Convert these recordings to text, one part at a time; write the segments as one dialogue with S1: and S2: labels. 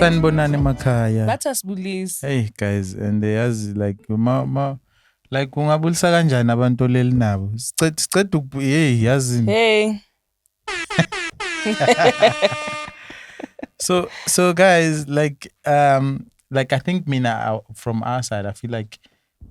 S1: Sanibonani makhaya.
S2: Let us bullies.
S1: Hey guys, and there's like like ungabulisa kanjani abantu oleli nabo? Siceda hey yazini.
S2: Hey.
S1: So guys, like I think Mina from our side, I feel like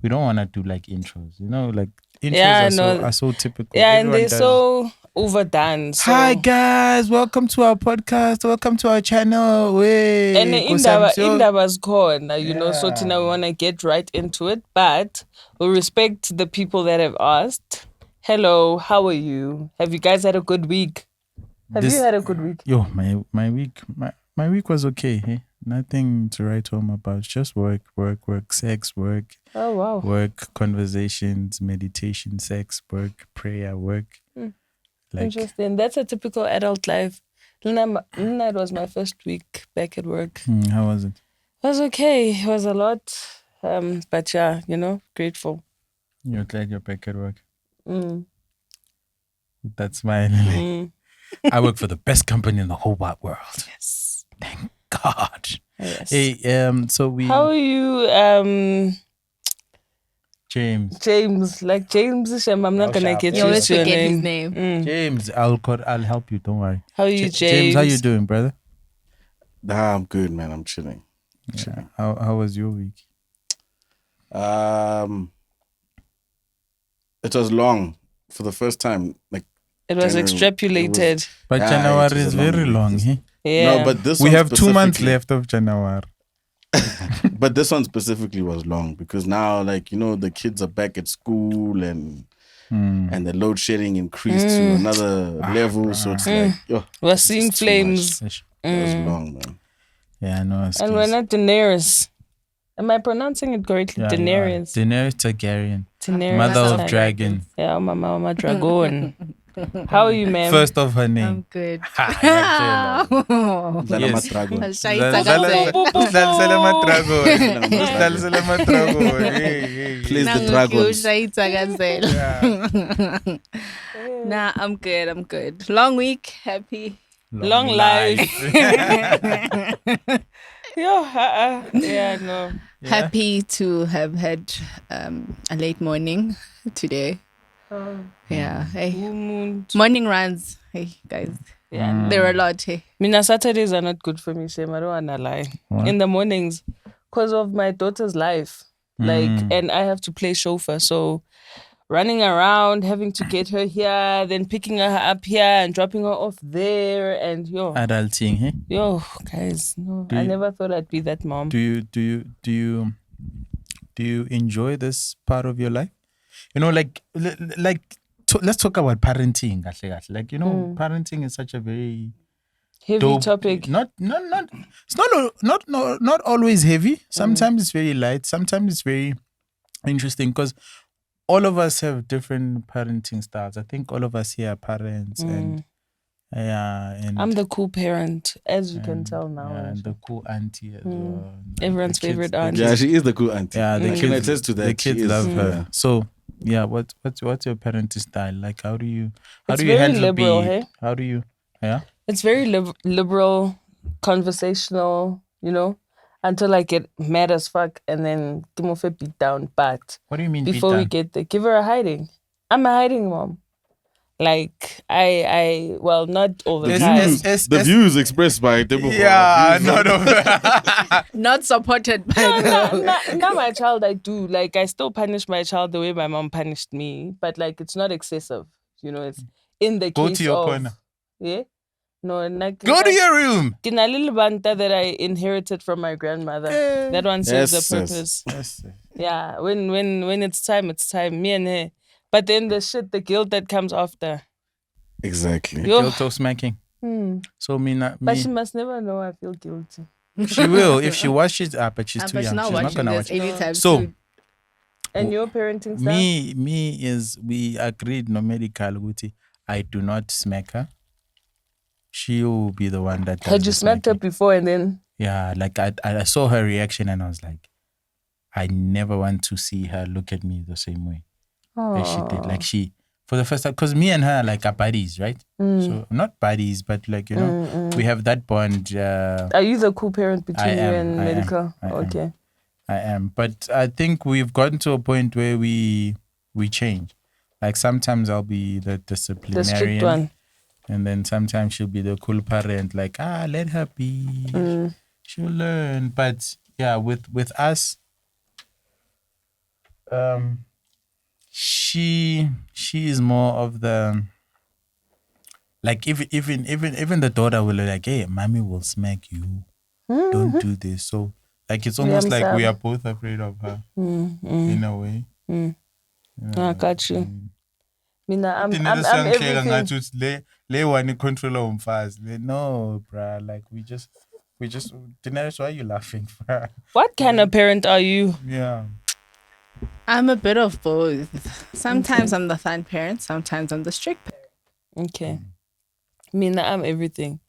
S1: we don't want to do like intros, you know, like intros are so typical.
S2: Yeah, everyone and they're so overdone. So.
S1: Hi guys, welcome to our podcast. Welcome to our channel. Wey,
S2: and Indaba's corner, you know, so Tina, we want to get right into it, but we'll respect the people that have asked. Hello, how are you? Have you guys had a good week? Have you had a good week?
S1: Yo, my week was okay. Hey? Nothing to write home about. Just work, sex, work.
S2: Oh wow.
S1: Work, conversations, meditation, sex, work, prayer, work.
S2: Like, interesting. That's a typical adult life. Luna, it was my first week back at work.
S1: How was it?
S2: It was okay. It was a lot. But yeah, you know, grateful.
S1: You're glad you're back at work? That smile. I work for the best company in the whole wide world.
S2: Yes.
S1: Thank God.
S2: Yes.
S1: Hey, so we...
S2: How are you,
S1: James.
S2: Like James, I'm not gonna get
S3: you always forget his name.
S1: James, I'll help you. Don't worry.
S2: How are you, James?
S1: James, how you doing, brother?
S4: Nah, I'm good, man. I'm chilling.
S1: Yeah. How was your week?
S4: It was long for the first time. Like
S2: it was
S4: January,
S2: extrapolated.
S1: But January is very long.
S2: Yeah.
S4: No, but this
S1: we have 2 months left of January.
S4: But this one specifically was long because now, like, you know, the kids are back at school and the load shedding increased to another level. So it's like,
S2: we're seeing flames.
S4: It was long, man.
S1: Yeah, I know.
S2: And we're not Daenerys. Am I pronouncing it correctly?
S1: Yeah,
S2: Daenerys.
S1: Daenerys Targaryen.
S2: Mother
S1: of dragon.
S2: Yeah, mama dragon. How are you, ma'am?
S1: First of her name.
S3: I'm good.
S4: Please the dragons.
S3: Nah, I'm good. Long week, happy.
S2: Long life. Yeah, no.
S3: Happy to have had a late morning today. Yeah. Hey. Morning runs. Hey, guys.
S2: Yeah.
S3: There are a lot. Hey.
S2: Saturdays are not good for me, Shem. I don't want to lie.
S1: What?
S2: In the mornings, because of my daughter's life. Like, and I have to play chauffeur. So running around, having to get her here, then picking her up here and dropping her off there. And
S1: Adulting, hey?
S2: Yo, guys, no. I never thought I'd be that mom.
S1: Do you enjoy this part of your life? You know, let's talk about parenting. Like, you know, parenting is such a very
S2: heavy
S1: dope
S2: topic.
S1: It's not always heavy. Sometimes it's very light. Sometimes it's very interesting because all of us have different parenting styles. I think all of us here are parents and
S2: I'm the cool parent, as you can tell now.
S1: Yeah, and the cool auntie as well.
S2: Everyone's favorite auntie.
S4: Yeah, she is the cool auntie.
S1: Yeah,
S4: I can attest to that.
S1: The kids love her. So, yeah, what's your parenting style? Like, how do you
S2: very
S1: handle
S2: liberal, hey?
S1: How do you? Yeah.
S2: It's very liberal, conversational, you know, until I get mad as fuck and then give off a beat down. But
S1: what do you mean
S2: before we get there, give her a hiding. I'm a hiding mom. Like, I well, not all the time.
S4: The views expressed by Debo.
S1: Yeah, no.
S3: Not supported by
S2: Not my child, I do. Like, I still punish my child the way my mom punished me. But, like, it's not excessive. You know, it's in the
S1: Go
S2: case
S1: to your
S2: of...
S1: corner.
S2: Yeah? No,
S1: go to your room.
S2: Kina little banta that I inherited from my grandmother. That one serves a purpose.
S1: Yes.
S2: Yeah, when it's time, it's time. Me and her. But then the guilt that comes after.
S4: Exactly.
S1: Guilt of smacking. So
S2: But she must never know I feel guilty.
S1: She will if she washes up, but she's too young. She's not gonna watch
S3: anytime
S1: so
S3: soon.
S2: And your parenting style?
S1: Me is we agreed no medical guti. I do not smack her. She will be the one that does.
S2: Had you smacked her before and then?
S1: Yeah, like I saw her reaction and I was like, I never want to see her look at me the same way. As she did. Like for the first time, because me and her like are buddies, right? So not buddies, but like, you know, we have that bond.
S2: Are you the cool parent between you and Medical? Okay.
S1: I am. But I think we've gotten to a point where we change. Like sometimes I'll be the disciplinarian.
S2: The strict one.
S1: And then sometimes she'll be the cool parent, like, let her be. She'll learn. But yeah, with us, she is more of the, like, even the daughter will be like, hey, mommy will smack you. Don't do this. So like it's almost like we are both afraid of her in a way.
S2: I got you. I'm everything.
S1: Lay one control on fast. No, bruh. Like we just Daenerys, why are you laughing?
S2: What kind of parent are you?
S1: Yeah.
S3: I'm a bit of both. Sometimes I'm the fun parent, sometimes I'm the strict parent.
S2: Okay. I'm everything.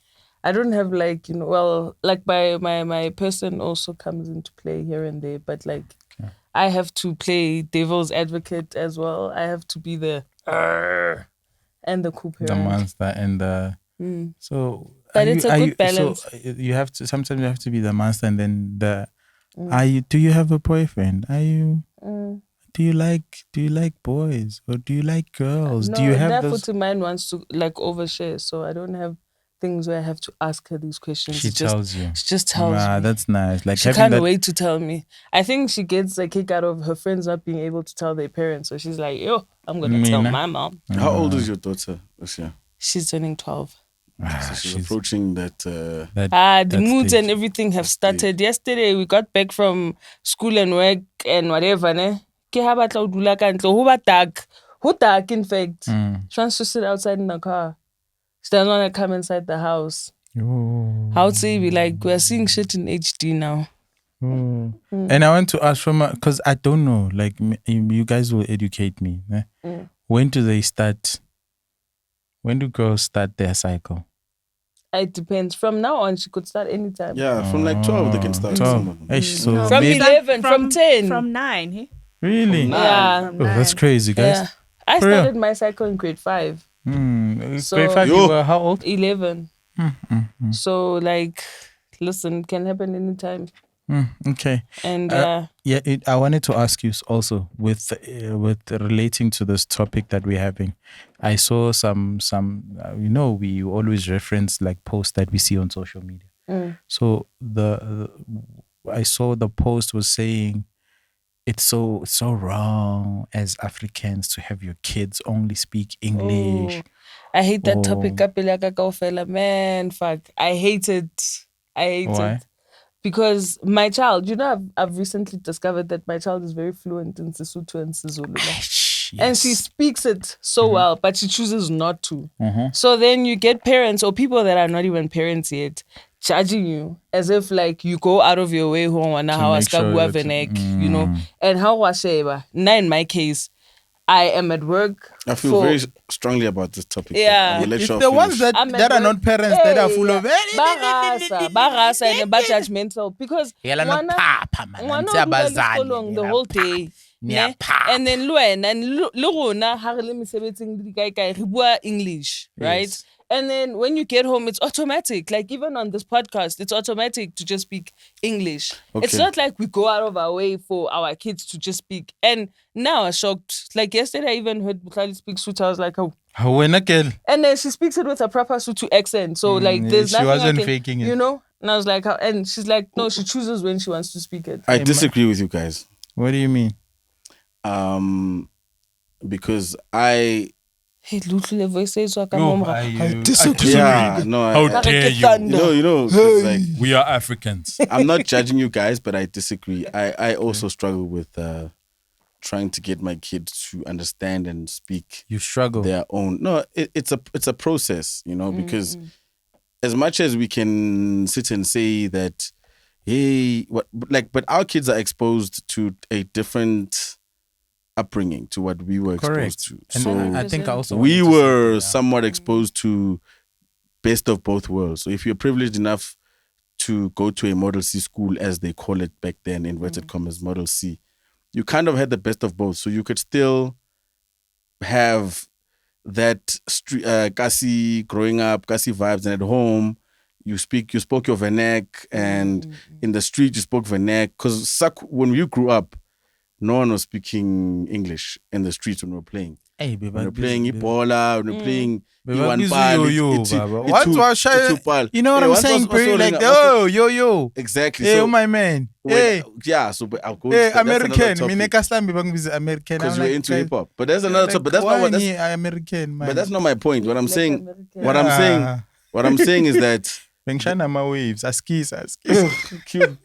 S2: I don't have like, well, like my person also comes into play here and there, but like I have to play devil's advocate as well. I have to be the and the cool parent.
S1: The monster and the so.
S2: But it's a good balance.
S1: So you have to sometimes you have to be the monster and then the. Do you have a boyfriend? Are you? Do you like boys or do you like girls?
S2: No,
S1: do you have
S2: that
S1: those?
S2: mine wants to like overshare, so I don't have things where I have to ask her these questions.
S1: She tells you.
S2: She just tells me.
S1: That's nice. Like
S2: she can't wait to tell me. I think she gets a kick out of her friends not being able to tell their parents. So she's like, yo, I'm going to tell my mom.
S4: How old is your daughter this year?
S2: She's turning 12.
S4: So she's approaching that.
S2: The moods and everything have started. Yesterday, we got back from school and work and whatever. Ne? Who dark, in fact. She wants to sit outside in the car. She doesn't want to come inside the house. How would say we're seeing shit in HD now.
S1: And I want to ask because I don't know, like you guys will educate me. When do they start? When do girls start their cycle?
S2: It depends. From now on, she could start anytime.
S4: Yeah, from like 12 they can start.
S1: 12. So
S2: from 11, from 10.
S3: From 9. Hey?
S1: Really?
S2: Yeah.
S1: That's crazy, guys.
S2: Yeah. I started my cycle in grade 5. So,
S1: grade 5, you were how old?
S2: 11. So, like, listen, it can happen anytime.
S1: Okay.
S2: And
S1: I wanted to ask you also with relating to this topic that we're having. I saw some we always reference like posts that we see on social media. So I saw the post was saying it's so wrong as Africans to have your kids only speak English.
S2: I hate that topic. Man, fuck. I hate it.
S1: Why?
S2: Because my child, I've recently discovered that my child is very fluent in Sesotho and Sizulu.
S1: Yes.
S2: And she speaks it so well, but she chooses not to. So then you get parents or people that are not even parents yet judging you as if like you go out of your way and how now in my case, I am at work.
S4: I feel very strongly about this topic.
S2: Yeah.
S1: It's the ones that are not parents that are full of
S2: barasa and judgmental because the whole day. And then English, right? Yes. And then when you get home, it's automatic. Like even on this podcast, it's automatic to just speak English. Okay. It's not like we go out of our way for our kids to just speak. And now I'm shocked. Like yesterday, I even heard Bukhari speak Sotho. I was like, oh. And then she speaks it with a proper Sotho accent. So like there's nothing.
S1: She wasn't faking it.
S2: And I was like, and she's like, no, she chooses when she wants to speak it.
S4: I disagree with you guys.
S1: What do you mean?
S4: Because I
S1: disagree.
S4: Yeah, no.
S1: How dare you?
S4: Like,
S1: we are Africans.
S4: I'm not judging you guys, but I disagree. I also struggle with trying to get my kids to understand and speak.
S1: You struggle
S4: their own. No, it's a process, because as much as we can sit and say that, hey, but our kids are exposed to a different upbringing to what we were exposed to.
S1: And
S4: so
S1: I think also
S4: we were somewhat exposed to best of both worlds. So if you're privileged enough to go to a Model C school, as they call it back then, inverted commas, Model C, you kind of had the best of both. So you could still have that Kasi growing up, Kasi vibes, and at home, you spoke your vernac, and in the street you spoke vernac. Because when you grew up, no one was speaking English in the streets when we were playing.
S1: Hey,
S4: When we were playing Ebola, when we were playing
S1: you know what I'm saying, bro? Like, oh, yo.
S4: Exactly.
S1: Hey,
S4: So,
S1: my man.
S4: when-
S1: Hey,
S4: yeah. So, but I'll go.
S1: hey,
S4: that's another
S1: American.
S4: topic.
S1: Mine kaslambi bangibiza American.
S4: Because
S1: I'm
S4: you're
S1: like,
S4: into
S1: guys,
S4: hip hop. But there's another topic. But that's not what.
S1: why
S4: That's,
S1: ni American, man.
S4: but that's not my point. What I'm saying. What
S1: Yeah.
S4: I'm saying is that.
S1: Bengshana my waves. Askis.
S4: Cute.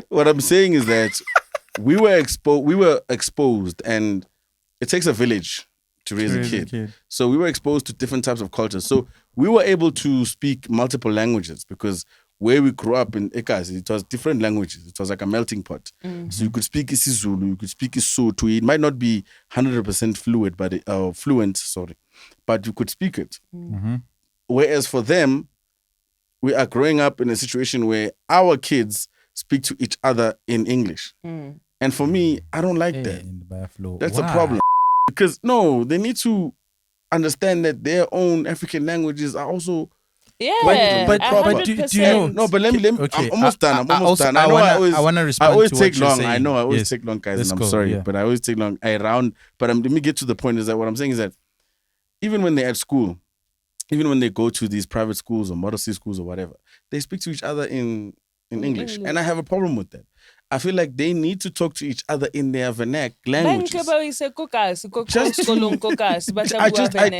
S4: What I'm saying is that we were exposed, and it takes a village to raise a kid. So we were exposed to different types of cultures. So we were able to speak multiple languages because where we grew up in Ekas, it was different languages. It was like a melting pot. So you could speak isiZulu, you could speak iSotho. It might not be 100% fluent, but you could speak it. Whereas for them, we are growing up in a situation where our kids speak to each other in English. And for me, I don't like that. That's a problem. Because no, they need to understand that their own African languages are also
S1: But do you know?
S4: no. But let me.
S1: Okay,
S4: I'm almost done.
S1: I want to respond.
S4: I always
S1: to what
S4: take
S1: you're
S4: long.
S1: saying.
S4: I know I always
S1: Yes.
S4: take long, guys,
S1: Let's
S4: and
S1: go,
S4: I'm sorry,
S1: yeah.
S4: but I always take long. But let me get to the point. Is that what I'm saying is that even when they're at school, even when they go to these private schools or Model C schools or whatever, they speak to each other in English, and I have a problem with that. I feel like they need to talk to each other in their vernac languages.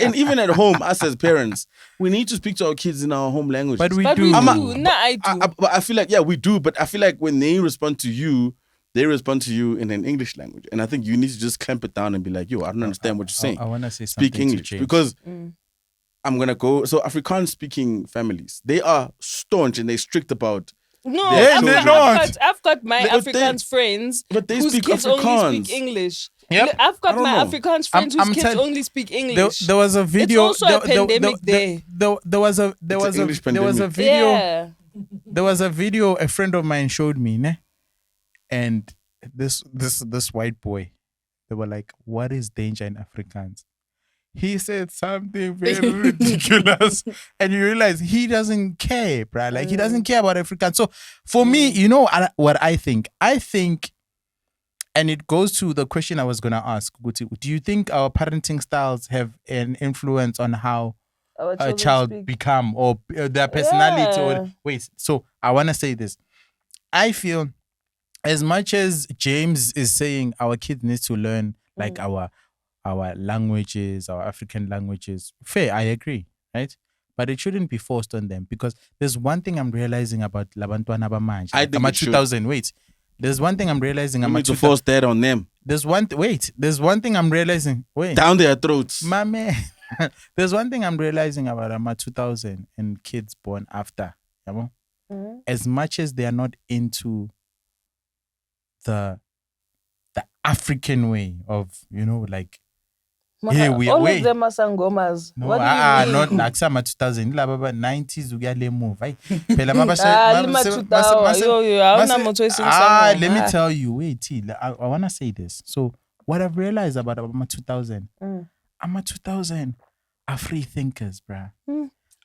S4: And even at home, us as parents, we need to speak to our kids in our home languages.
S1: But we
S2: But
S1: do.
S2: we
S4: I'm a-
S2: do. Nah, I do.
S4: But I feel like, yeah, we do. But I feel like when they respond to you, they respond to you in an English language. And I think you need to just clamp it down and be like, yo, I don't understand what you're saying.
S1: I want to say something
S4: Speak English.
S1: to James.
S4: Because I'm going to go. So Afrikaans speaking families, they are staunch and they're strict about.
S2: No,
S1: They
S2: I've got my
S4: But they-
S2: Afrikaans friends
S4: but they
S2: whose
S4: speak
S2: kids only
S4: Afrikaans.
S2: speak English.
S1: Yep.
S2: Look, I've got
S4: I don't
S2: my
S4: know.
S2: Afrikaans friends
S1: I'm
S2: whose kids
S1: tell-
S2: only speak English.
S1: There was a video.
S2: also a pandemic there.
S1: There was a
S4: English
S1: video.
S2: Yeah.
S1: There was a video a friend of mine showed me, ne? And this white boy, they were like, "What is danger in Afrikaans?" He said something very ridiculous, and you realize he doesn't care, bruh. Like he doesn't care about Afrikaans. So for me, you know what I think? I think, and it goes to the question I was gonna ask, Guti, do you think our parenting styles have an influence on how
S2: Our
S1: a
S2: children
S1: child
S2: speak.
S1: become or their personality?
S2: Yeah.
S1: Or wait, so I want to say this. I feel as much as James is saying our kids need to learn like our languages, our African languages, fair, I agree, right? But it shouldn't be forced on them, because there's one thing I'm realizing about labantwana bamanje.
S4: I think
S1: I'm
S4: it
S1: at
S4: should.
S1: 2000. Wait, there's one thing I'm realizing.
S4: You
S1: I'm
S4: need
S1: at
S4: to
S1: 2000.
S4: force that on them.
S1: There's one thing I'm realizing. Wait,
S4: Down their throats.
S1: my man. There's one thing I'm realizing about Ama 2000 and kids born after. You know? As much as they are not into the African way of, you know, like, yeah, we
S2: all
S1: wait.
S2: of them are sangomas.
S1: No,
S2: What do you mean?
S1: not nakusama 2000 la baba 90s ukuyale move. Hayi. Phela mabasha
S2: Lima 2000. Yo, awuna motho wesing sangoma.
S1: let me tell you, wait, I want to say this. So what I've realized about Ama 2000, Ama 2000 are free thinkers, bruh.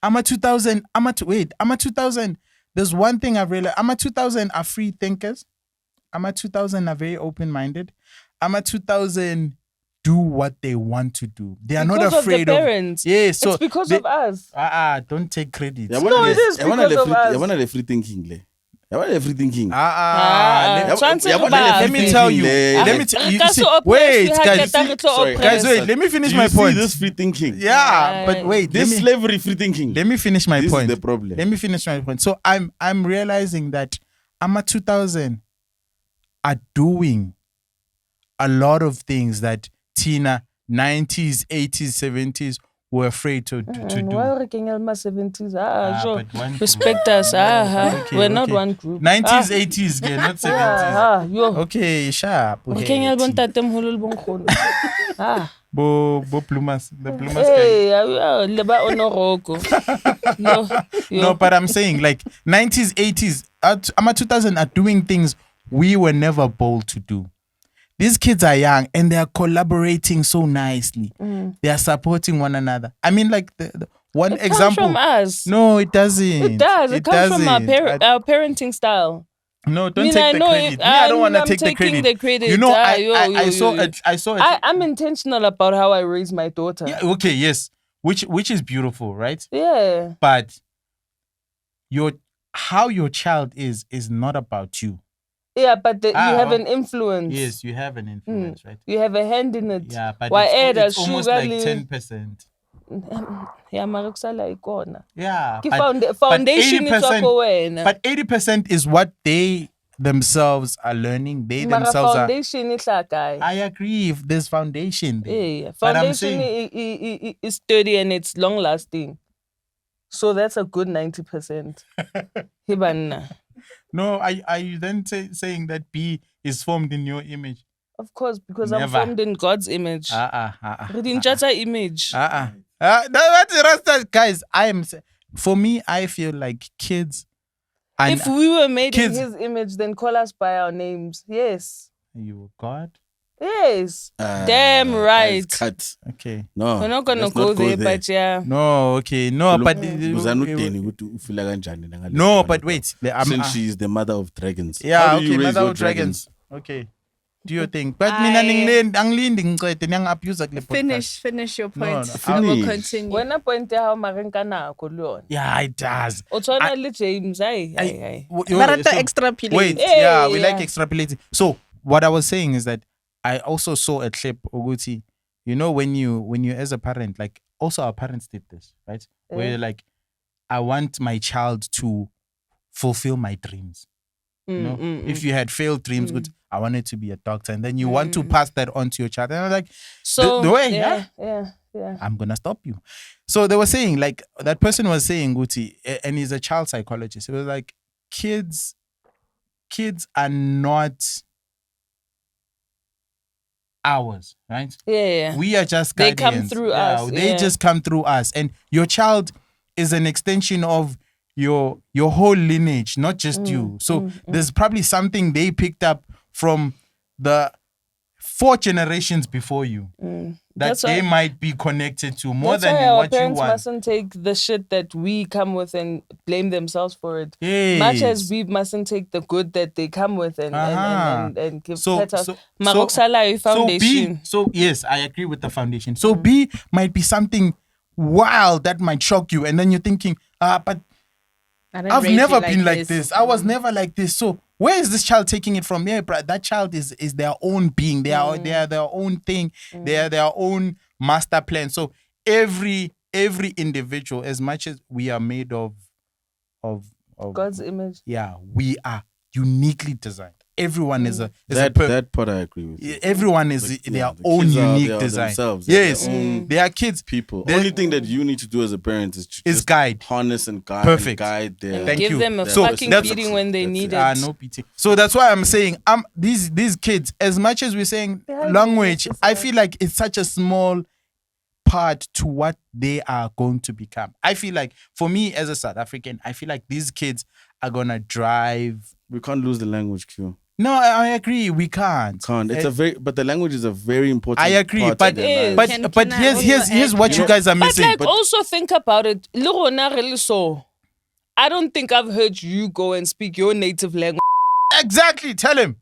S1: Ama 2000, Ama 2000. There's one thing I've realized. Ama 2000 are free thinkers. Ama 2000 are very open-minded. Ama 2000 do what they want to do. They are not
S2: Because
S1: afraid
S2: of the parents.
S1: Yeah, so
S2: It's because
S1: they-
S2: of us.
S1: don't take credit.
S2: No, it is because of us.
S4: I want to free thinking. I want free thinking.
S1: Let me tell you. Let me tell you.
S2: Akaso
S1: See,
S2: oppressed,
S1: wait,
S2: you had
S1: guys.
S2: that little
S4: Sorry.
S2: oppressed.
S1: Guys, wait. Let me finish
S4: Do
S1: my
S4: you see
S1: point.
S4: this free thinking?
S1: Yeah, but wait.
S4: This slavery free thinking.
S1: Let me finish my
S4: This
S1: point.
S4: is the problem.
S1: Let me finish my point. So I'm realizing that Ama 2000 are doing a lot of things that Tina 90s, 80s, 70s were afraid to do.
S2: Why are we in my 70s? Sure.
S1: but one
S2: Respect
S1: group.
S2: us.
S1: Okay,
S2: We're not
S1: okay.
S2: one group.
S1: 90s, 80s, girl, not 70s.
S2: Yo.
S1: Okay, sharp.
S2: Kenya albontate mhulul bonkgono.
S1: Bo plumas. The plumas guy.
S2: Hey, leba onoroko.
S1: No, but I'm saying like 90s, 80s, Ama 2000 are doing things we were never bold to do. These kids are young and they are collaborating so nicely. They are supporting one another. I mean, like one
S2: It
S1: example.
S2: comes from us.
S1: No, it doesn't.
S2: It does. It comes from our
S1: doesn't.
S2: our parenting style.
S1: No, don't
S2: mean,
S1: take
S2: I
S1: the
S2: know
S1: credit.
S2: it-
S1: Me, I don't
S2: I
S1: want to
S2: mean, I'm
S1: take the
S2: taking
S1: credit.
S2: the credit.
S1: You know, I
S2: Yo,
S1: saw
S2: yo.
S1: it. I saw it.
S2: I'm intentional about how I raise my daughter.
S1: Yeah, okay, yes, which is beautiful, right?
S2: Yeah.
S1: But how your child is not about you.
S2: Yeah, but you have
S1: well,
S2: an influence.
S1: Yes, you have an influence, right?
S2: You have a hand in it.
S1: Yeah, but
S2: Why
S1: it's
S2: add
S1: almost
S2: sugar
S1: like
S2: le-
S1: 10%.
S2: Yeah, mara kusala ikona.
S1: Yeah,
S2: Ke
S1: but
S2: foundation is
S1: 80%,
S2: wako wena.
S1: but 80% is what they themselves are learning. They
S2: Mara
S1: themselves are.
S2: foundation is like
S1: I agree. If there's foundation there,
S2: yeah,
S1: but I'm
S2: foundation
S1: saying
S2: is sturdy and it's long lasting. So that's a good 90%. Hibana.
S1: no. Are you then saying that B is formed in your image?
S2: Of course, because
S1: Never.
S2: I'm formed in God's image. Reading Jata image.
S1: That's Rasta, guys. For me, I feel like kids. And
S2: If we were made
S1: kids-
S2: in His image, then call us by our names. Yes.
S1: you God.
S2: Yes. Damn
S4: Guys,
S2: right.
S4: Cut.
S1: Okay.
S4: No.
S2: We're not gonna
S4: let's
S2: go there, but yeah.
S1: No. Okay. No. But
S4: Uzanudeni ukuthi ufila kanjani nangale
S1: no.
S4: story.
S1: But wait.
S4: Since she is the mother of dragons.
S1: Yeah.
S4: How do you
S1: Okay.
S4: raise
S1: Mother
S4: your
S1: of dragons. Okay. Do your thing. But
S3: I-
S1: mina angilindi ngicede niyang-abuse kule podcast.
S3: Finish your
S1: No,
S3: point.
S1: no.
S3: I will
S4: Finish.
S3: continue.
S2: When I point out marenka nako le yona.
S1: Yeah, it does.
S2: O tshwana le James, ai.
S3: Barata extrapolate.
S1: Wait,
S2: Yeah,
S1: we
S2: yeah.
S1: like extrapolating. So what I was saying is that I also saw a clip, Oguti. You know, when you as a parent, like also our parents did this, right? Where like, I want my child to fulfill my dreams. You know, if you had failed dreams, good. I wanted to be a doctor, and then you want to pass that on to your child. And I was like,
S2: So
S1: the way,
S2: yeah.
S1: I'm gonna stop you. So they were saying, like, that person was saying, Guti, and he's a child psychologist. It was like, kids are not ours, right?
S2: Yeah.
S1: We are just
S2: They come
S1: guardians.
S2: through us,
S1: They
S2: yeah.
S1: just come through us, and your child is an extension of your whole lineage, not just you. So there's probably something they picked up from the 4 generations before you that
S2: That's
S1: they
S2: why-
S1: might be connected to more
S2: That's
S1: than
S2: why our
S1: what you
S2: parents
S1: want.
S2: mustn't take the shit that we come with and blame themselves for it.
S1: Yes.
S2: Much as we mustn't take the good that they come with and give
S1: So-
S2: pat us.
S1: so-
S2: Maroksala foundation.
S1: So yes, I agree with the foundation. So B might be something wild that might shock you, and then you're thinking, but
S3: I didn't
S1: I've
S3: raise
S1: never
S3: you
S1: been like this. I was never like this. So where is this child taking it from? Yeah, but that child is their own being. They are their own thing. They are their own master plan. So every individual, as much as we are made of
S2: God's image.
S1: yeah, we are uniquely designed. Everyone is a
S4: That part I agree with. you.
S1: everyone is
S4: Like,
S1: their
S4: yeah, the
S1: own
S4: kids are-
S1: unique
S4: they are
S1: design.
S4: themselves. They're
S1: Yes,
S4: their own
S1: they are kids.
S4: People.
S1: They-
S4: Only thing that you need to do as a parent is to
S1: Is
S4: just
S1: guide.
S4: harness and guide.
S1: Perfect.
S4: And guide their.
S1: Thank
S2: Give
S1: you.
S2: them a
S4: So
S2: fucking
S1: that's-
S2: beating when they need
S4: that's
S2: it.
S1: No PT. So that's why I'm saying these kids, as much as we're saying
S2: Yeah,
S1: language,
S2: it's
S1: I feel like it's such a small part to what they are going to become. I feel like for me as a South African, I feel like these kids are gonna drive.
S4: We can't lose the language, Q.
S1: No, I agree. We can't.
S4: Can't. But the language is a very important.
S1: I agree,
S4: part
S1: but
S4: of their
S2: It
S4: lives.
S2: is.
S1: but
S3: Can I
S1: here's
S3: also
S1: what
S3: add-
S1: you guys are
S2: But
S1: missing.
S2: like, also think about it. Le rona re le so. I don't think I've heard you go and speak your native language.
S1: Exactly. Tell him.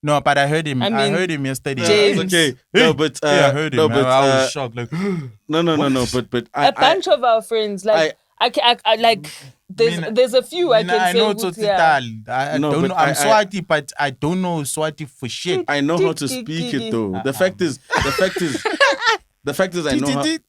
S1: No, but I heard him.
S2: I
S1: I
S2: mean,
S1: heard him yesterday.
S2: James.
S4: It's okay. No, but
S1: Yeah, I heard him.
S4: no, but
S1: I was shocked. Like,
S4: no. But
S2: A bunch of our friends, like I like. There's a few I can
S1: I
S2: say.
S1: know
S2: with,
S1: Tsotsi
S2: yeah.
S1: Tal. I
S4: No,
S1: don't
S4: but
S1: know. I'm
S4: I-
S1: Swati, but I don't know Swati for shit.
S4: I know how to speak it though. The fact is,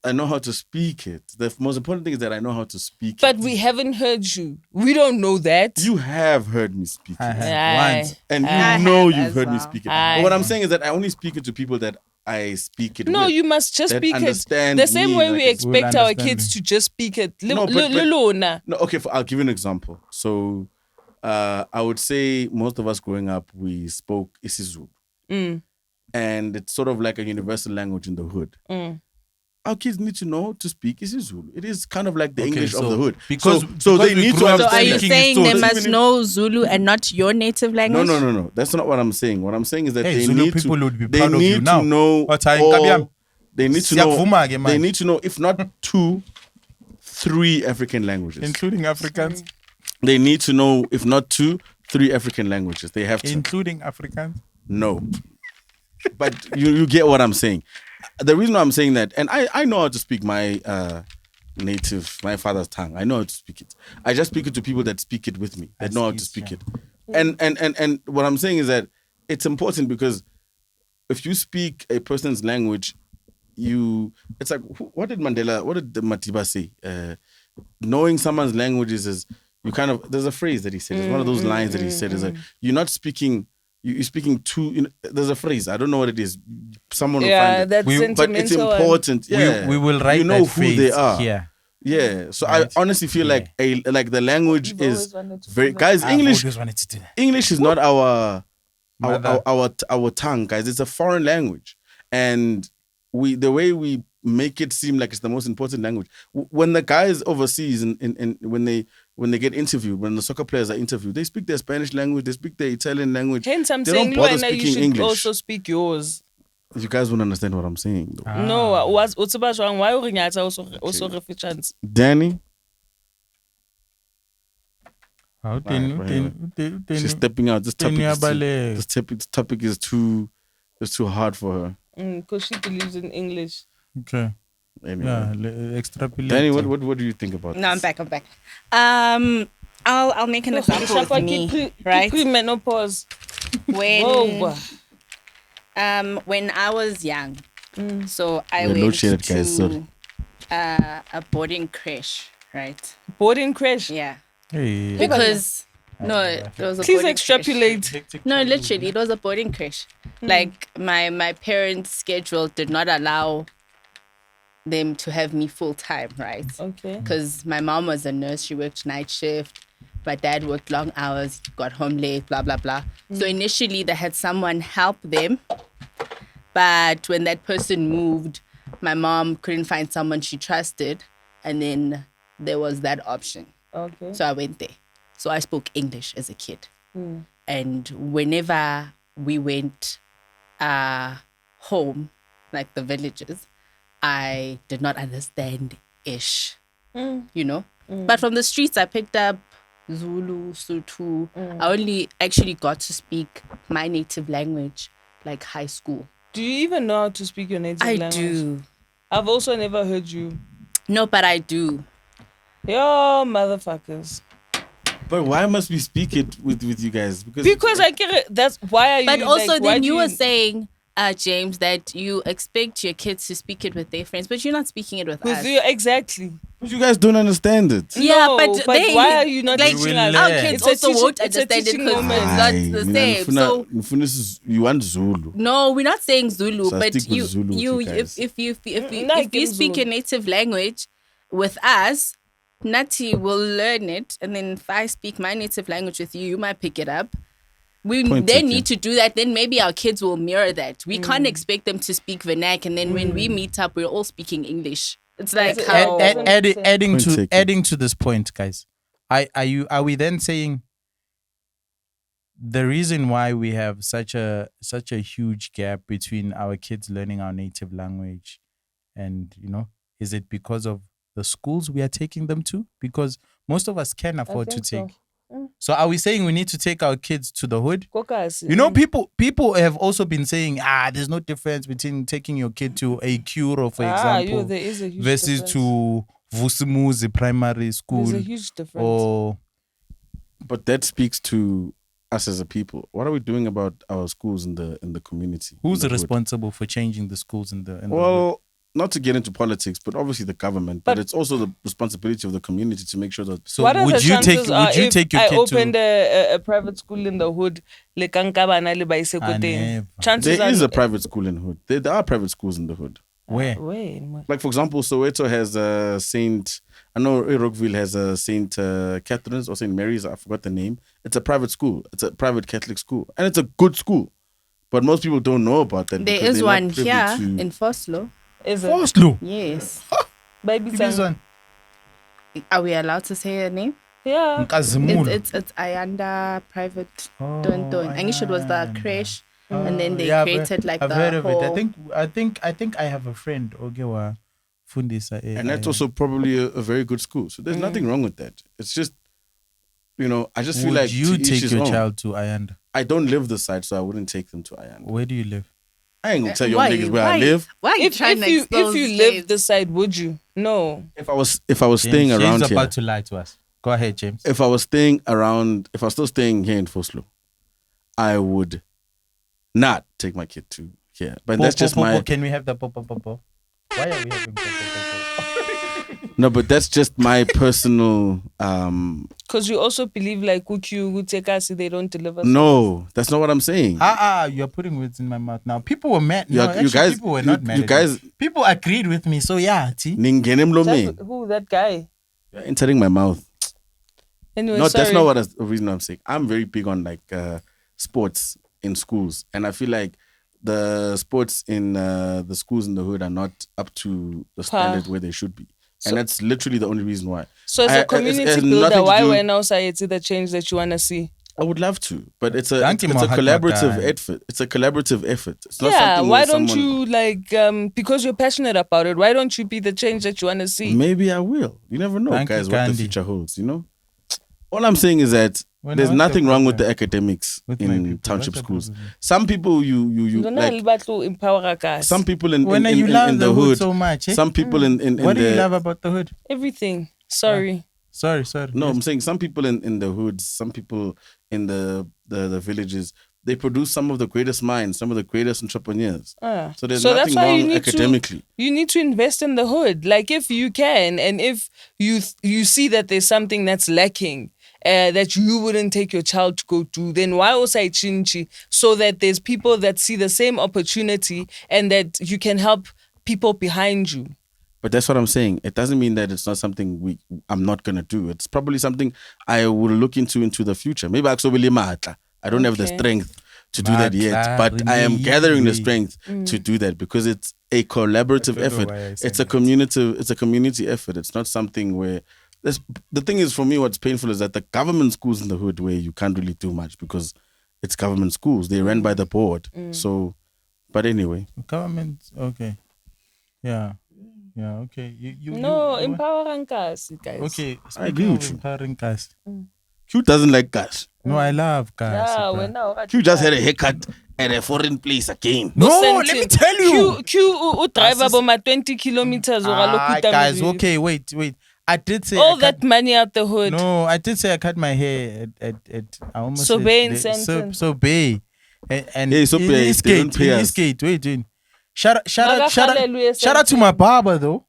S4: I know how to speak it. The most important thing is that I know how to speak
S2: But
S4: it.
S2: we haven't heard you. We don't know that.
S4: You have heard me speak
S1: I
S4: it.
S1: have
S2: Aye.
S1: once.
S4: And you
S3: I
S4: know
S3: have
S4: you've
S3: as
S4: heard me
S3: well.
S4: speak it.
S2: Aye.
S4: But what I'm saying is that I only speak it to people that I speak it
S2: No,
S4: with.
S2: you must just
S4: that
S2: speak it.
S4: understand
S2: The same
S4: me,
S2: way
S4: like
S2: we
S4: it's-
S2: expect
S1: Will
S2: our
S1: understand
S2: kids
S1: me.
S2: to just speak it.
S4: No, but-
S2: Lona.
S4: No, okay, I'll give you an example. So I would say most of us growing up, we spoke isiZulu. And it's sort of like a universal language in the hood. Our kids need to know to speak isiZulu. It is kind of like the
S1: Okay,
S4: English of
S1: so
S4: the hood.
S1: because-
S4: so
S1: because
S4: they
S1: we
S4: need
S1: grew
S4: to
S1: up
S3: So are
S4: understand
S3: you
S4: that.
S1: speaking
S3: saying
S1: it,
S3: they
S1: so-
S3: must know Zulu and not your native language?
S4: No. That's not what I'm saying. What I'm saying is that
S1: Hey,
S4: they
S1: Zulu
S4: need
S1: people
S4: to.
S1: would be
S4: They
S1: proud of you
S4: need
S1: now.
S4: to know.
S1: But I-
S4: all-
S1: Kabiam,
S4: They need to know.
S1: siyavuma ke
S4: They
S1: manje.
S4: need to know, if not 2, 3 African languages.
S1: Including Africans.
S4: They need to know, if not 2, 3 African languages. They have to.
S1: Including Africans.
S4: No. But you get what I'm saying. The reason why I'm saying that, and I know how to speak my my father's tongue. I know how to speak it. I just speak it to people that speak it with me, that know how to speak it. And what I'm saying is that it's important because if you speak a person's language, it's like, what did Matiba say? Knowing someone's languages is, you kind of, there's a phrase that he said, it's one of those lines that he said, is like, you're not speaking, you're speaking to, there's a phrase, I don't know what it is. Someone will find it.
S2: That's sentimental.
S4: But it's important. Yeah.
S1: We will write
S4: know
S1: that
S4: who
S1: phrase
S4: they are.
S1: here.
S4: Yeah. So
S1: Right.
S4: I honestly feel like the language
S2: You've
S4: is
S2: always wanted to
S4: very,
S2: do that.
S4: guys,
S1: I've
S4: English
S1: always wanted to do that.
S4: English is not our
S1: Mother.
S4: our tongue, guys. It's a foreign language, and the way we make it seem like it's the most important language. When the guys overseas and when they get interviewed, when the soccer players are interviewed, they speak their Spanish language, they speak their Italian language.
S2: Hence, I'm
S4: They
S2: saying,
S4: don't bother
S2: Luana, you
S4: speaking
S2: should
S4: English.
S2: also speak yours.
S4: You guys won't understand what I'm saying, though.
S2: No, what's about why you also refugees?
S4: Danny, she's stepping out. This topic is too hard for her.
S2: Because she believes in English.
S1: Okay.
S4: Anyway.
S1: Yeah, extrapolate.
S4: Danny, what do you think about
S3: No,
S4: this?
S3: I'm back. I'll make an example of me, right?
S2: Menopause.
S3: When I was young, so I
S4: We're
S3: went
S4: load shedded,
S3: to
S4: guys, sorry.
S3: a boarding crash, right?
S2: Boarding crash.
S3: Yeah,
S1: Hey.
S3: because no, it was a
S2: Please
S3: boarding
S2: extrapolate.
S3: crash. No, literally, it was a boarding crash. Like my parents' schedule did not allow them to have me full time, right?
S2: Okay.
S3: Because my mom was a nurse, she worked night shift. My dad worked long hours, got home late, blah, blah, blah. So initially they had someone help them. But when that person moved, my mom couldn't find someone she trusted. And then there was that option.
S2: Okay.
S3: So I went there. So I spoke English as a kid. And whenever we went home, like the villages, I did not understand ish, you know? But from the streets, I picked up Zulu, Sotho. I only actually got to speak my native language like high school.
S2: Do you even know how to speak your native language?
S3: I do.
S2: I've also never heard you.
S3: No, but I do.
S2: Yo, motherfuckers.
S4: But why must we speak it with you guys?
S2: Because I get it. That's why are you.
S3: But also,
S2: like, why
S3: then
S2: do
S3: you were saying, James, that you expect your kids to speak it with their friends, but you're not speaking it with us.
S2: Exactly.
S4: But you guys don't understand it.
S3: Yeah,
S2: No,
S3: but they,
S2: why are you not
S3: like,
S2: teaching
S1: will
S2: us?
S3: our
S1: learn.
S3: kids
S2: It's a
S3: also
S2: teaching-
S3: won't
S2: it's a
S3: understand it
S2: teaching
S3: because
S2: moment.
S3: it's not the same. So
S4: you want Zulu.
S3: no, we're not saying Zulu,
S4: So I
S3: but
S4: stick with Zulu with you guys.
S3: if you
S2: Like in
S3: speak
S2: Zulu.
S3: your native language with us, Nati will learn it, and then if I speak my native language with you, you might pick it up. We
S4: Point
S3: then
S4: taken.
S3: need to do that. Then maybe our kids will mirror that. We can't expect them to speak vernac, and then when we meet up, we're all speaking English. It's like
S2: That's it.
S3: how
S1: Adding
S4: Point taken.
S1: adding to this point, guys. Are we then saying the reason why we have such a huge gap between our kids learning our native language and is it because of the schools we are taking them to? Because most of us can afford to
S2: think
S1: take.
S2: so.
S1: So are we saying we need to take our kids to the hood?
S2: Kokas.
S1: People have also been saying, there's no difference between taking your kid to a Curo, for example,
S2: there is a huge
S1: versus
S2: difference.
S1: to Vusimuzi Primary School.
S2: There's a huge difference.
S1: Or
S4: But that speaks to us as a people. What are we doing about our schools in the community?
S1: who's
S4: in the hood?
S1: responsible for changing the schools in the hood?
S4: Well, not to get into politics, but obviously the government. But
S2: But-
S4: it's also the responsibility of the community to make sure that.
S1: So
S2: What are
S1: would
S2: the
S1: you take
S2: chances are if
S1: your
S2: I
S1: kid
S2: opened
S1: to
S2: a private school in the hood, le kankabana le baisekoteng?
S1: never.
S2: Chances
S4: There
S2: are
S4: is a private school in the hood. There are private schools in the hood.
S1: where?
S2: Wait,
S4: Like, for example, Soweto has a Saint. I know Rockville has a Saint Catherine's or Saint Mary's. I forgot the name. It's a private school. It's a private Catholic school, and it's a good school. But most people don't know about that.
S3: there
S4: because
S3: is
S4: they're not
S3: one
S4: privy
S3: here
S4: to-
S3: in Foslo.
S2: is it?
S1: Oslo.
S3: Yes.
S2: Baby
S1: This
S2: son.
S1: one.
S3: Are we allowed to say her name?
S2: Yeah.
S1: Nkazimulo.
S3: It's Ayanda Private
S1: Oh,
S3: Don. I guess it was the
S1: Ayanda.
S3: crash, and then they
S1: Yeah,
S3: created like
S1: I've
S3: the
S1: heard of
S3: whole.
S1: it. I think I have a friend, Ogewa, Fundisa.
S4: And that's also probably a very good school. So there's nothing wrong with that. It's just, I just feel
S1: Would
S4: like
S1: you
S4: to each
S1: take
S4: his
S1: your
S4: own.
S1: child to Ayanda?
S4: I don't live this side, so I wouldn't take them to Ayanda.
S1: Where do you live?
S4: I ain't gonna tell you
S3: Why?
S4: niggas where I live.
S3: Why are you
S2: If
S3: trying to
S2: you
S3: expose
S2: live
S3: James?
S2: this side, would you? No.
S4: If I was staying
S1: James
S4: around here,
S1: about to lie to us. Go ahead, James.
S4: if I was still staying here in Foslo, I would not take my kid to here. But that's just my
S1: Can we have the po? Why are we having po?
S4: no. But that's just my personal.
S2: Because you also believe like Ukyu, Utekasi, they don't deliver.
S4: No, that's not what I'm saying.
S1: You're putting words in my mouth now. People were mad.
S4: You-
S1: No,
S4: you
S1: actually,
S4: guys-
S1: people were
S4: you-
S1: not mad.
S4: you
S1: at
S4: guys-
S1: me. People agreed with me. So yeah, T.
S4: Ningene mlomeni.
S2: Who, that guy?
S4: You're entering my mouth.
S2: Anyway,
S4: No,
S2: sorry.
S4: that's not the reason I'm saying. I'm very big on like sports in schools, and I feel like the sports in the schools in the hood are not up to the standard where they should be, and that's literally the only reason why.
S2: So as
S4: I-
S2: a
S4: it's-
S2: community
S4: it has
S2: builder,
S4: nothing to
S2: why
S4: do-
S2: we're now society the change that you want to see?
S4: I would love to, but it's a
S1: Thank you,
S4: it's a
S1: Mahatma
S4: collaborative
S1: Gandhi.
S4: effort. It's a collaborative effort. It's not
S2: Yeah,
S4: something
S2: why
S4: where
S2: don't
S4: someone,
S2: you like because you're passionate about it? Why don't you be the change that you want to see?
S4: Maybe I will. You never know,
S1: Thank you,
S4: guys, what the
S1: Gandhi.
S4: future holds. All I'm saying is that
S1: When
S4: there's
S1: I was
S4: nothing
S1: the
S4: wrong with the
S1: problem
S4: academics
S1: with my
S4: in
S1: people,
S4: township
S1: what's the
S4: schools.
S1: problem?
S4: Some people you
S2: Don't
S4: like.
S2: like to empower guys.
S4: Some people in
S1: When you love
S4: in
S1: the
S4: the
S1: hood
S4: hood.
S1: so much, eh?
S4: Some people in
S1: What do you
S4: the
S1: love about the hood?
S2: Everything. Sorry.
S1: Sorry.
S4: no,
S1: Yes.
S4: I'm saying some people in the hoods, some people in the villages, they produce some of the greatest minds, some of the greatest entrepreneurs. So there's
S2: that's
S4: nothing
S2: why you
S4: wrong
S2: need
S4: academically.
S2: You need to invest in the hood. Like if you can, and if you see that there's something that's lacking, that you wouldn't take your child to go to, then why also chinchi? So that there's people that see the same opportunity and that you can help people behind you.
S4: But that's what I'm saying. It doesn't mean that it's not something I'm not gonna do. It's probably something I will look into the future. Maybe I don't have the
S2: Okay.
S4: strength to do that yet, but I am gathering the strength to do that because it's a collaborative
S1: I don't know
S4: effort.
S1: why I said
S4: It's a community effort. It's not something where the thing is, for me, what's painful is that the government schools in the hood where you can't really do much because it's government schools. They're run by the board. So, but anyway,
S1: Government. Okay. Yeah. Okay.
S2: No, empowering guys, guys.
S1: Okay.
S4: I agree with you.
S1: Empowering cast.
S4: Q doesn't like cash.
S1: No, I love guys.
S2: Yeah, we're now.
S4: Q just had a haircut at a foreign place again.
S1: No, let me tell you.
S2: Q drive about 20 kilometers or
S1: Guys, okay, wait. I did say
S2: all
S1: I
S2: that money out the hood.
S1: No, I did say I cut my hair at I almost
S2: So
S1: said
S2: Bay in
S1: the-
S2: Sandton.
S1: So Bay. And
S4: Hey, so
S1: in
S4: Bay,
S1: Eastgate,
S4: they don't pay
S1: in
S4: us.
S1: Eastgate, wait. Shout out
S2: Hallelujah,
S1: shout out to my barber though.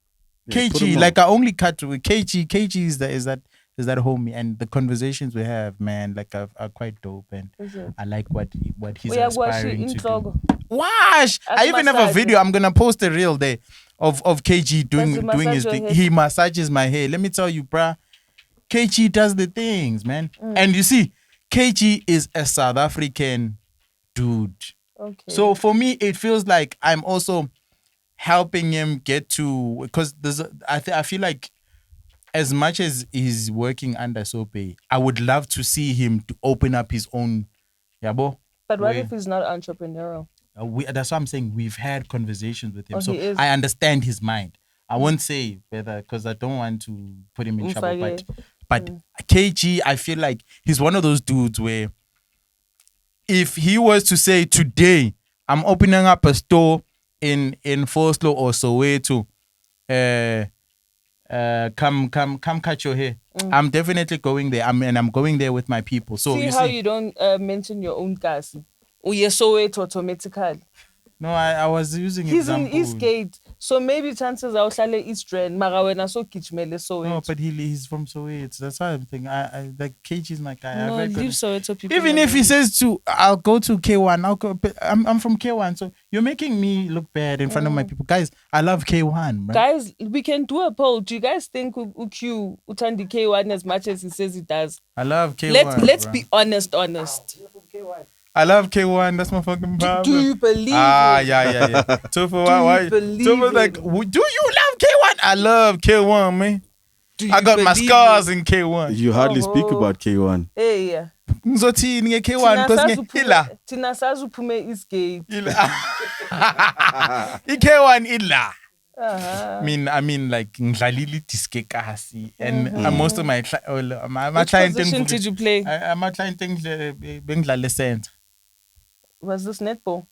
S4: Yeah, put
S1: KG,
S4: him
S1: like I only cut with KG. KG is that homie, and the conversations we have, man, like are quite dope, and
S2: Is it?
S1: I like what he's
S2: Uyakwashi
S1: aspiring to do.
S2: inhloko.
S1: Wash! I even have a
S2: massage.
S1: video. I'm gonna post a reel there of KG doing
S2: he
S1: his
S2: massage your
S1: thing.
S2: head?
S1: He massages my hair. Let me tell you, bruh. KG does the things, man. And you see, KG is a South African dude.
S2: Okay.
S1: So for me, it feels like I'm also helping him get to, because I feel like as much as he's working under Sope, I would love to see him to open up his own. Yabo.
S2: But what
S1: way.
S2: if he's not entrepreneurial?
S1: That's what I'm saying. We've had conversations with him,
S2: Oh,
S1: so
S2: he is.
S1: I understand his mind. I won't say whether, because I don't want to put him in trouble. But KG, I feel like he's one of those dudes where if he was to say today, I'm opening up a store in Foslo or Soweto, come cut your hair. I'm definitely going there. I'm going there with my people. So
S2: See
S1: you
S2: how
S1: see,
S2: you don't mention your own gas. Uye Soweto automatically.
S1: no, I was using
S2: He's in
S1: example.
S2: Eastgate, so maybe chances are uhlale East Rand. Mara wena so gijimele Soweto.
S1: No, but he's from Soweto. That's why I'm thinking. I like KG is my guy.
S2: No,
S1: I
S2: leave Soweto people.
S1: Even if he
S2: alone.
S1: says I'll go to K1. But I'm from K1, so you're making me look bad in front of my people, guys. I love K1, man.
S2: Guys, we can do a poll. Do you guys think UQ Utandi K1 as much as he says he does?
S1: I love K1.
S2: Let's
S1: bro.
S2: be honest.
S1: I love K1. That's my fucking problem.
S2: Do you believe it?
S1: Yeah. Tofu, why?
S2: believe
S1: Tofu's like, do you love K1? I love K1, man.
S2: Do you
S1: I got my
S2: believe
S1: scars
S2: it?
S1: in K1.
S4: You hardly speak
S2: Oh.
S4: about K1.
S2: Hey, yeah.
S1: Ngizothini nge-K1 because ila.
S2: Tina sazi uphume Eastgate.
S1: I-K1 ila. I mean, like ngidlalile diske kasi, and most of my
S2: Which
S1: client
S2: position did you play?
S1: my client bengidlale center.
S2: Was this netball?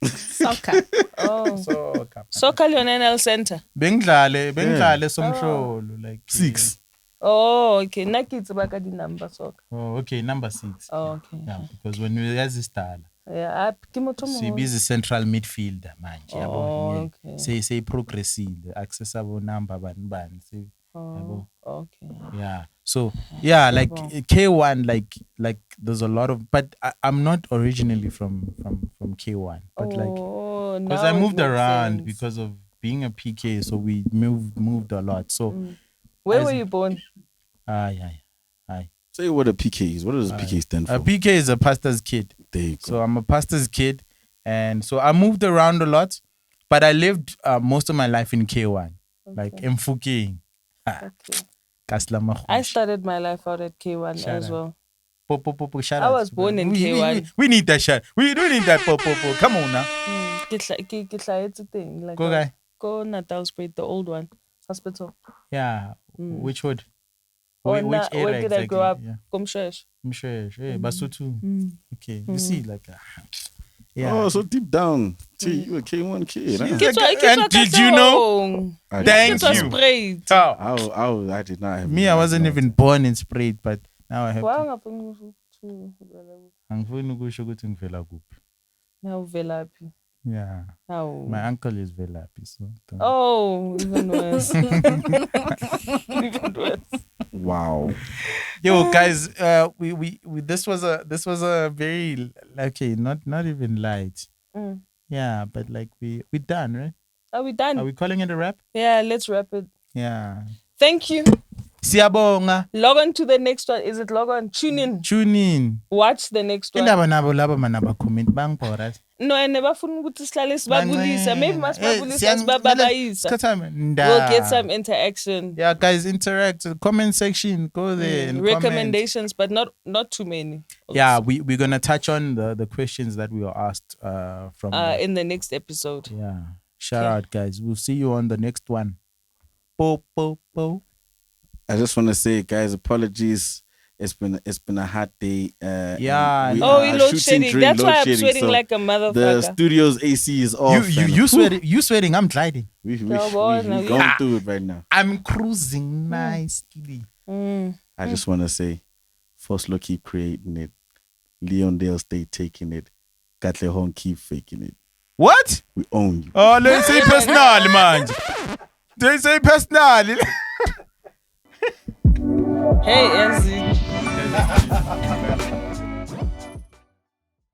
S3: Soccer.
S2: Oh.
S1: So
S2: Soccer Lionel Center.
S1: bengidlale somhlolo like
S4: 6.
S2: Oh, okay. Nakitsi baka di number soccer.
S1: Oh, okay, number 6.
S2: Oh, okay.
S1: Yeah, because when we yazistala,
S2: Yeah, ke motho mo.
S1: sibiza central midfielder manje, yabo.
S2: Oh, okay.
S1: Say progressile, accessible number bani.
S2: Oh, okay.
S1: Yeah. So yeah, like K1, like there's a lot of, but I'm not originally from K1, but like because I moved around because of being a PK, so we moved a lot. So
S2: where were you born?
S1: Aye.
S4: Say what a PK is. What does PK stand for?
S1: A PK is a pastor's kid.
S4: There you go.
S1: So I'm a pastor's kid, and so I moved around a lot, but I lived most of my life in K1, like Mfuking.
S2: Okay. I started my life out at K1 as well.
S1: Shout
S2: I
S1: out
S2: was
S1: to
S2: born
S1: them.
S2: in K1.
S1: We need that shot. We do need that po. Come on now.
S2: Ke hlahetse teng, like
S1: Go guy.
S2: Go Natalspruit, the old one, hospital.
S1: Yeah. Which would?
S2: Or
S1: Which area
S2: where did I grow up?
S1: Yeah.
S2: Komshesh.
S1: I'm sure. Hey, Basutu. Okay. You see, like, yeah.
S4: Oh, so deep down. See, you a K1 kid. Huh?
S1: And did you know? Thank you.
S2: Sprayed.
S1: Oh.
S4: I did not have.
S1: Me, I wasn't even born in Sprayed, but now I have. Angifuni ukusho ukuthi ngivela kuphi.
S2: Now Velapi.
S1: Yeah.
S2: How?
S1: My uncle is Velapi, so.
S2: Oh, even worse. Even worse.
S4: Wow.
S1: Yo, guys, we this was a very not even light. Yeah, but like we done, right?
S2: Are we done?
S1: Are we calling it a wrap?
S2: Yeah, let's wrap it.
S1: Yeah.
S2: Thank you.
S1: Siyabonga.
S2: Log on to the next one. Is it log on? Tune in. Watch the next one.
S1: Indaba nabo laba manaba comment bangibhora.
S2: No, I never fun ukuthi sihlale sibabulisa. Maybe masibabulisa sibabayisa. We'll get some interaction.
S1: Yeah, guys, interact. Comment section, go there and
S2: recommendations, but not too many. Also.
S1: Yeah, we're gonna touch on the questions that we were asked from
S2: in the next episode.
S1: Yeah. Shout out, guys. We'll see you on the next one. Po.
S4: I just want to say, guys, apologies. It's been a hot day.
S1: Yeah.
S2: Load shedding. That's why I'm sweating like a motherfucker.
S4: The studio's AC is off.
S1: You sweating? You sweating? I'm gliding.
S4: We're going through it right now.
S1: I'm cruising nicely.
S4: I just want to say, Foslo keep creating it. Leondale stay taking it. Katlehon keep faking it.
S1: What?
S4: We own you.
S1: Oh, let's say personal, man. They say personal.
S2: Hey, Enzi.